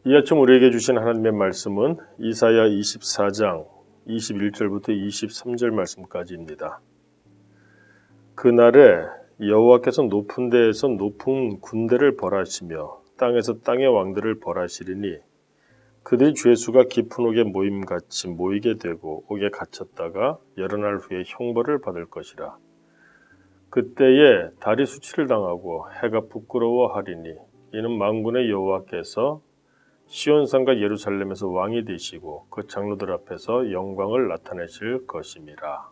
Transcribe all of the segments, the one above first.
이 아침 우리에게 주신 하나님의 말씀은 이사야 24장 21절부터 23절 말씀까지입니다. 그날에 여호와께서 높은 데에서 높은 군대를 벌하시며 땅에서 땅의 왕들을 벌하시리니 그들이 죄수가 깊은 옥에 모임같이 모이게 되고 옥에 갇혔다가 여러 날 후에 형벌을 받을 것이라. 그때에 달이 수치를 당하고 해가 부끄러워하리니 이는 만군의 여호와께서 시온산과 예루살렘에서 왕이 되시고 그 장로들 앞에서 영광을 나타내실 것임이라.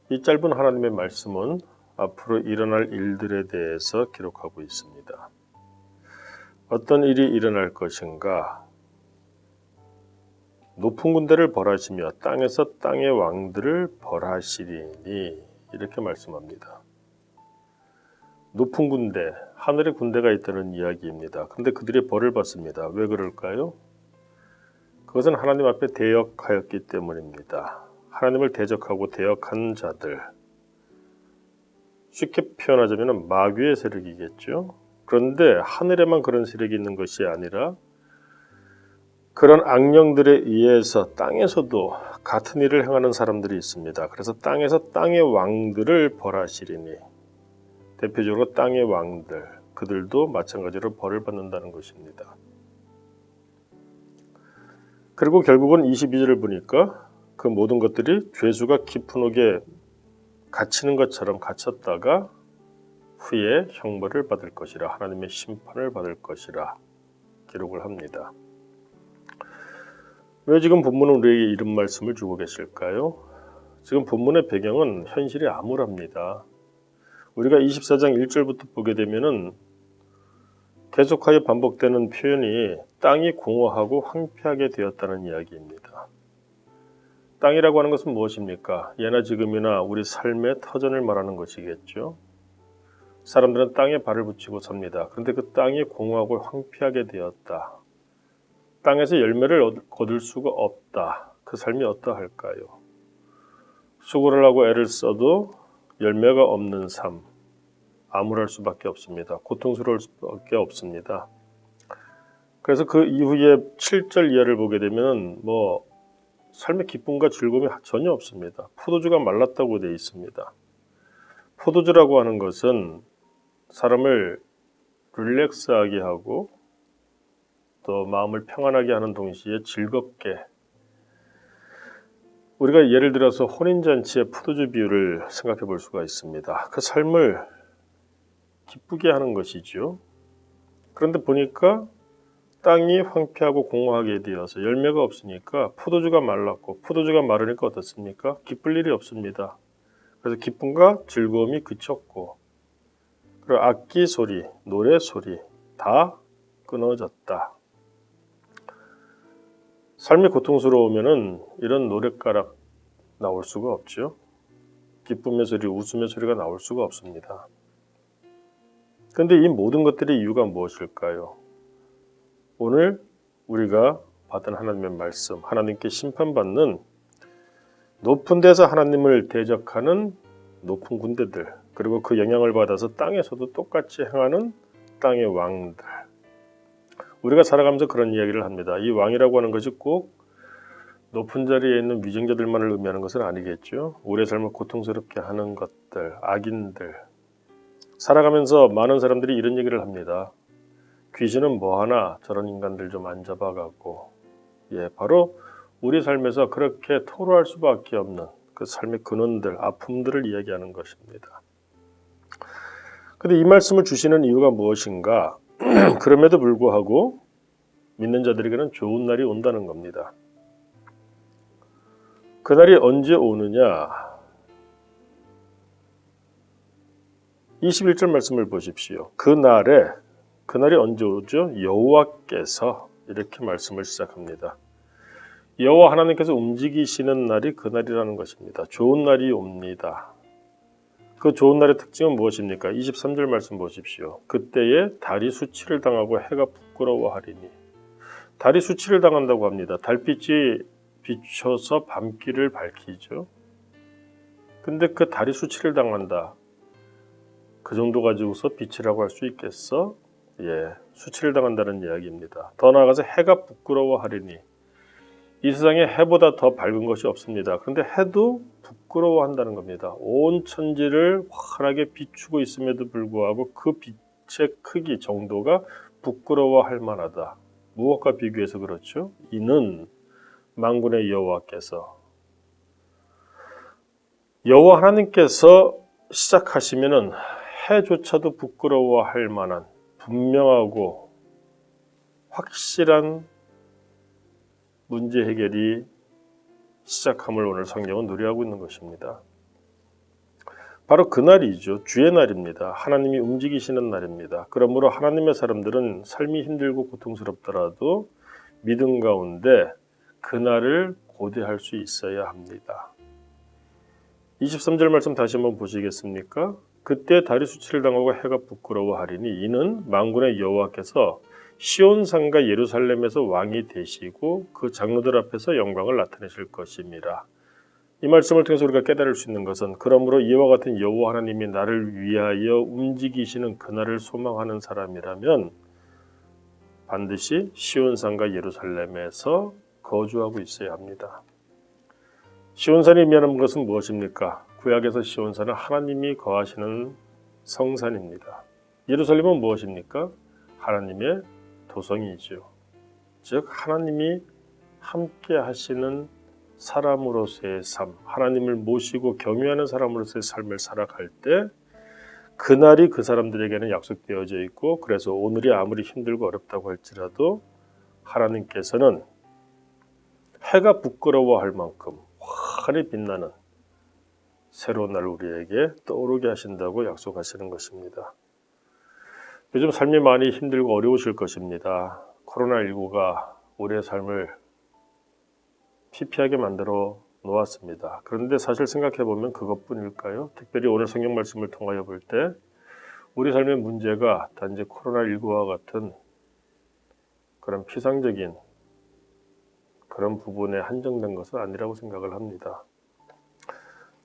이 짧은 하나님의 말씀은 앞으로 일어날 일들에 대해서 기록하고 있습니다. 어떤 일이 일어날 것인가? 높은 군대를 벌하시며 땅에서 땅의 왕들을 벌하시리니 이렇게 말씀합니다. 높은 군대, 하늘의 군대가 있다는 이야기입니다. 그런데 그들이 벌을 받습니다. 왜 그럴까요? 그것은 하나님 앞에 대역하였기 때문입니다. 하나님을 대적하고 대역한 자들, 쉽게 표현하자면 마귀의 세력이겠죠. 그런데 하늘에만 그런 세력이 있는 것이 아니라 그런 악령들에 의해서 땅에서도 같은 일을 행하는 사람들이 있습니다. 그래서 땅에서 땅의 왕들을 벌하시리니 대표적으로 땅의 왕들, 그들도 마찬가지로 벌을 받는다는 것입니다. 그리고 결국은 22절을 보니까 그 모든 것들이 죄수가 깊은 옥에 갇히는 것처럼 갇혔다가 후에 형벌을 받을 것이라, 하나님의 심판을 받을 것이라 기록을 합니다. 왜 지금 본문은 우리에게 이런 말씀을 주고 계실까요? 지금 본문의 배경은 현실이 암울합니다. 우리가 24장 1절부터 보게 되면은 계속하여 반복되는 표현이 땅이 공허하고 황폐하게 되었다는 이야기입니다. 땅이라고 하는 것은 무엇입니까? 예나 지금이나 우리 삶의 터전을 말하는 것이겠죠. 사람들은 땅에 발을 붙이고 삽니다. 그런데 그 땅이 공허하고 황폐하게 되었다. 땅에서 열매를 거둘 수가 없다. 그 삶이 어떠할까요? 수고를 하고 애를 써도 열매가 없는 삶, 암울할 수밖에 없습니다. 고통스러울 수밖에 없습니다. 그래서 그 이후에 7절 이하를 보게 되면 삶의 기쁨과 즐거움이 전혀 없습니다. 포도주가 말랐다고 되어 있습니다. 포도주라고 하는 것은 사람을 릴렉스하게 하고 또 마음을 평안하게 하는 동시에 즐겁게, 우리가 예를 들어서 혼인잔치의 포도주 비유를 생각해 볼 수가 있습니다. 그 삶을 기쁘게 하는 것이죠. 그런데 보니까 땅이 황폐하고 공허하게 되어서 열매가 없으니까 포도주가 말랐고, 포도주가 마르니까 어떻습니까? 기쁠 일이 없습니다. 그래서 기쁨과 즐거움이 그쳤고, 그리고 악기 소리, 노래 소리 다 끊어졌다. 삶이 고통스러우면은 이런 노랫가락 나올 수가 없죠. 기쁨의 소리, 웃음의 소리가 나올 수가 없습니다. 그런데 이 모든 것들의 이유가 무엇일까요? 오늘 우리가 받은 하나님의 말씀, 하나님께 심판받는 높은 데서 하나님을 대적하는 높은 군대들, 그리고 그 영향을 받아서 땅에서도 똑같이 행하는 땅의 왕들. 우리가 살아가면서 그런 이야기를 합니다. 이 왕이라고 하는 것이 꼭 높은 자리에 있는 위정자들만을 의미하는 것은 아니겠죠. 우리의 삶을 고통스럽게 하는 것들, 악인들. 살아가면서 많은 사람들이 이런 얘기를 합니다. 귀신은 뭐하나 저런 인간들 좀 안 잡아가고, 바로 우리 삶에서 그렇게 토로할 수밖에 없는 그 삶의 근원들, 아픔들을 이야기하는 것입니다. 그런데 이 말씀을 주시는 이유가 무엇인가? 그럼에도 불구하고 믿는 자들에게는 좋은 날이 온다는 겁니다. 그날이 언제 오느냐? 21절 말씀을 보십시오. 그날이 언제 오죠? 여호와께서 이렇게 말씀을 시작합니다. 여호와 하나님께서 움직이시는 날이 그날이라는 것입니다. 좋은 날이 옵니다. 그 좋은 날의 특징은 무엇입니까? 23절 말씀 보십시오. 그때에 달이 수치를 당하고 해가 부끄러워하리니. 달이 수치를 당한다고 합니다. 달빛이 비춰서 밤길을 밝히죠. 근데 그 달이 수치를 당한다. 그 정도 가지고서 빛이라고 할 수 있겠어? 수치를 당한다는 이야기입니다. 더 나아가서 해가 부끄러워하리니 이 세상에 해보다 더 밝은 것이 없습니다. 그런데 해도 부끄러워한다는 겁니다. 온 천지를 환하게 비추고 있음에도 불구하고 그 빛의 크기 정도가 부끄러워할 만하다. 무엇과 비교해서 그렇죠? 이는 만군의 여호와께서 여호와 하나님께서 시작하시면은 해조차도 부끄러워할 만한 분명하고 확실한 문제 해결이 시작함을 오늘 성경은 노래하고 있는 것입니다. 바로 그날이죠. 주의 날입니다. 하나님이 움직이시는 날입니다. 그러므로 하나님의 사람들은 삶이 힘들고 고통스럽더라도 믿음 가운데 그날을 고대할 수 있어야 합니다. 23절 말씀 다시 한번 보시겠습니까? 그때 달이 수치를 당하고 해가 부끄러워하리니 이는 만군의 여호와께서 시온산과 예루살렘에서 왕이 되시고 그 장로들 앞에서 영광을 나타내실 것임이라. 이 말씀을 통해서 우리가 깨달을 수 있는 것은 그러므로 이와 같은 여호와 하나님이 나를 위하여 움직이시는 그날을 소망하는 사람이라면 반드시 시온산과 예루살렘에서 거주하고 있어야 합니다. 시온산이 의미하는 것은 무엇입니까? 구약에서 시온산은 하나님이 거하시는 성산입니다. 예루살렘은 무엇입니까? 하나님의 도성이죠. 즉 하나님이 함께 하시는 사람으로서의 삶, 하나님을 모시고 경유하는 사람으로서의 삶을 살아갈 때 그날이 그 사람들에게는 약속되어져 있고 그래서 오늘이 아무리 힘들고 어렵다고 할지라도 하나님께서는 해가 부끄러워할 만큼 환히 빛나는 새로운 날 우리에게 떠오르게 하신다고 약속하시는 것입니다. 요즘 삶이 많이 힘들고 어려우실 것입니다. 코로나19가 우리의 삶을 피폐하게 만들어 놓았습니다. 그런데 사실 생각해보면 그것뿐일까요? 특별히 오늘 성경 말씀을 통하여 볼 때 우리 삶의 문제가 단지 코로나19와 같은 그런 피상적인 그런 부분에 한정된 것은 아니라고 생각을 합니다.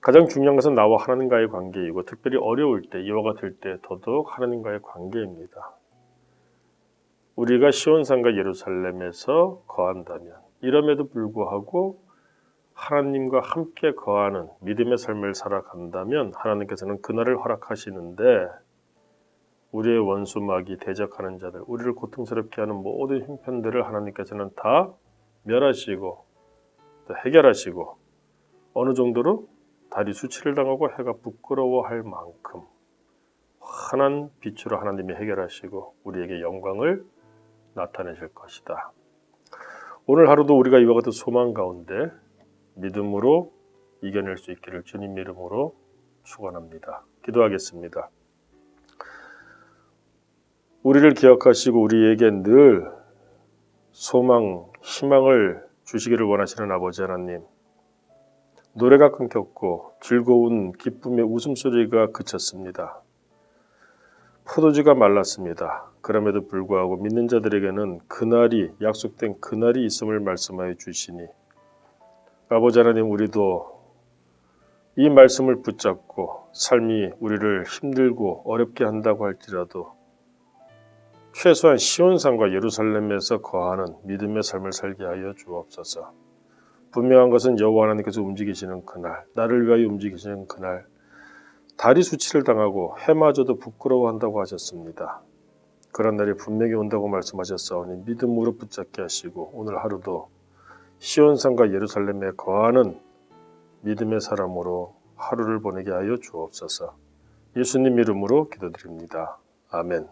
가장 중요한 것은 나와 하나님과의 관계이고 특별히 어려울 때, 이와 같을 때 더더욱 하나님과의 관계입니다. 우리가 시온산과 예루살렘에서 거한다면 이럼에도 불구하고 하나님과 함께 거하는 믿음의 삶을 살아간다면 하나님께서는 그날을 허락하시는데 우리의 원수 마귀 대적하는 자들, 우리를 고통스럽게 하는 모든 형편들을 하나님께서는 다 멸하시고 해결하시고 어느 정도로 달이 수치를 당하고 해가 부끄러워할 만큼 환한 빛으로 하나님이 해결하시고 우리에게 영광을 나타내실 것이다. 오늘 하루도 우리가 이와 같은 소망 가운데 믿음으로 이겨낼 수 있기를 주님 이름으로 축원합니다. 기도하겠습니다. 우리를 기억하시고 우리에게 늘 소망, 희망을 주시기를 원하시는 아버지 하나님, 노래가 끊겼고 즐거운 기쁨의 웃음소리가 그쳤습니다. 포도주가 말랐습니다. 그럼에도 불구하고 믿는 자들에게는 그날이 약속된 그날이 있음을 말씀하여 주시니 아버지 하나님, 우리도 이 말씀을 붙잡고 삶이 우리를 힘들고 어렵게 한다고 할지라도 최소한 시온산과 예루살렘에서 거하는 믿음의 삶을 살게 하여 주옵소서. 분명한 것은 여호와 하나님께서 움직이시는 그날, 나를 위하여 움직이시는 그날, 달이 수치를 당하고 해마저도 부끄러워한다고 하셨습니다. 그런 날이 분명히 온다고 말씀하셨사오니 믿음으로 붙잡게 하시고 오늘 하루도 시온산과 예루살렘에 거하는 믿음의 사람으로 하루를 보내게 하여 주옵소서. 예수님 이름으로 기도드립니다. 아멘.